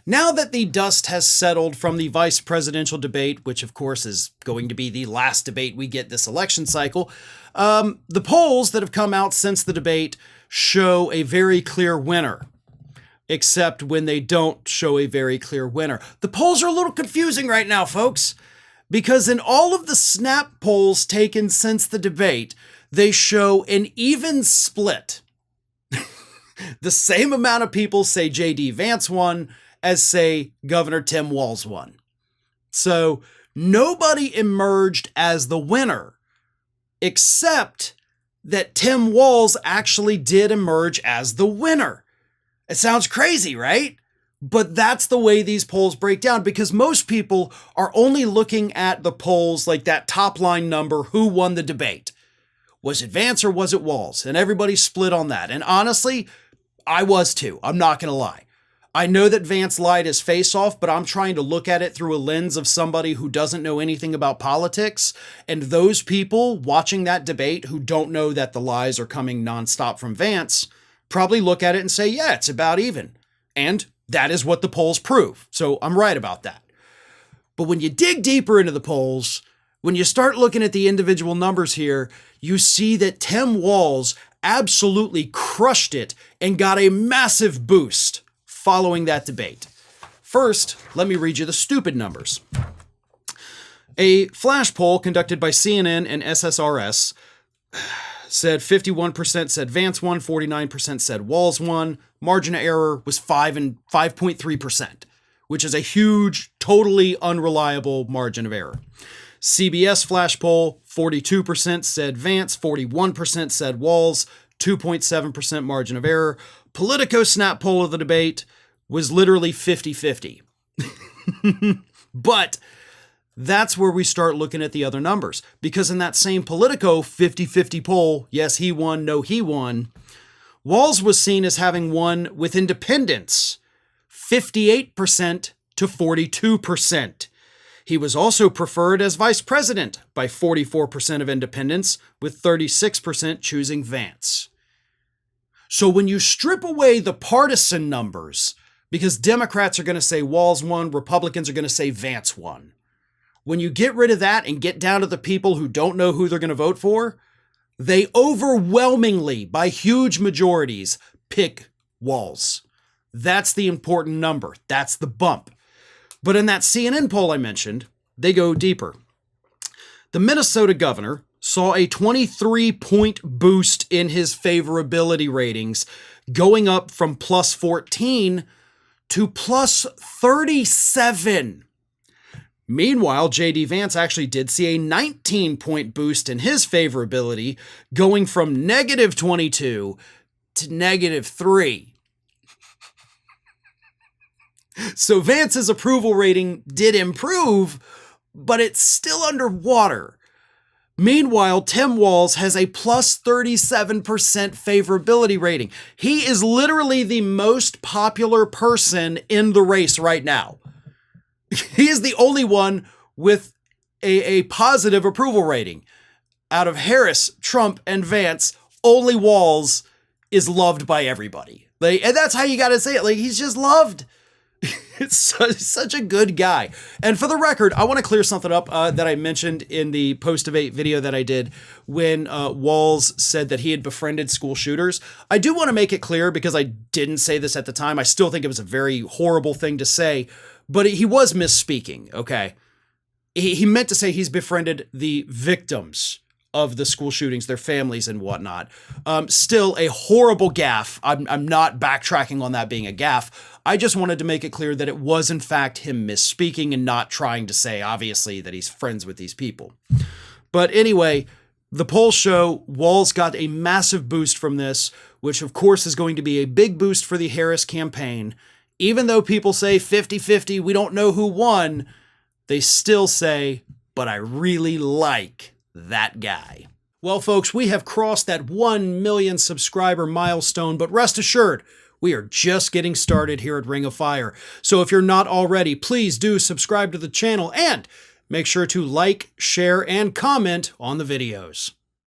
Now that the dust has settled from the vice presidential debate, which of course is going to be the last debate we get this election cycle, the polls that have come out since the debate show a very clear winner. Except when they don't show a very clear winner. The polls are a little confusing right now, folks, because in all of the snap polls taken since the debate, they show an even split. The same amount of people say J.D. Vance won as say Governor Tim Walz won. So nobody emerged as the winner, except that Tim Walz actually did emerge as the winner. It sounds crazy, right? But that's the way these polls break down, because most people are only looking at the polls like that top line number, who won the debate. Was it Vance or was it Walz? And everybody's split on that. And honestly, I was too. I'm not going to lie. I know that Vance lied his face off, but I'm trying to look at it through a lens of somebody who doesn't know anything about politics. And those people watching that debate who don't know that the lies are coming nonstop from Vance probably look at it and say, yeah, it's about even. And that is what the polls prove. So I'm right about that. But when you dig deeper into the polls, when you start looking at the individual numbers here, you see that Tim Walz absolutely crushed it and got a massive boost following that debate. First, let me read you the stupid numbers. A flash poll conducted by CNN and SSRS said 51% said Vance won, 49% said Walz won. Margin of error was 5.3%, which is a huge, totally unreliable margin of error. CBS flash poll, 42% said Vance, 41% said Walz, 2.7% margin of error. Politico snap poll of the debate was literally 50-50. But that's where we start looking at the other numbers, because in that same Politico 50-50 poll, yes, he won, no, he won, Walz was seen as having won with independents, 58% to 42%. He was also preferred as vice president by 44% of independents, with 36% choosing Vance. So when you strip away the partisan numbers, because Democrats are going to say Walz won, Republicans are going to say Vance won. When you get rid of that and get down to the people who don't know who they're going to vote for, they overwhelmingly, by huge majorities, pick Walz. That's the important number. That's the bump. But in that CNN poll I mentioned, they go deeper. The Minnesota governor saw a 23-point boost in his favorability ratings, going up from plus 14 to plus 37. Meanwhile, J.D. Vance actually did see a 19-point boost in his favorability, going from negative 22 to negative 3. So Vance's approval rating did improve, but it's still underwater. Meanwhile, Tim Walz has a plus 37% favorability rating. He is literally the most popular person in the race right now. He is the only one with a positive approval rating. Out of Harris, Trump, and Vance, only Walz is loved by everybody. And that's how you got to say it. He's just loved. It's such a good guy. And for the record, I want to clear something up that I mentioned in the post-debate video that I did when Walz said that he had befriended school shooters. I do want to make it clear, because I didn't say this at the time. I still think it was a very horrible thing to say, but he was misspeaking, okay? He meant to say he's befriended the victims of the school shootings, their families and whatnot. Still a horrible gaffe. I'm not backtracking on that being a gaffe. I just wanted to make it clear that it was in fact him misspeaking and not trying to say, obviously, that he's friends with these people. But anyway, the polls show Walz got a massive boost from this, which of course is going to be a big boost for the Harris campaign. Even though people say 50-50, we don't know who won, they still say, but I really like that guy. Well, folks, we have crossed that 1 million subscriber milestone, but rest assured, we are just getting started here at Ring of Fire. So if you're not already, please do subscribe to the channel and make sure to like, share, and comment on the videos.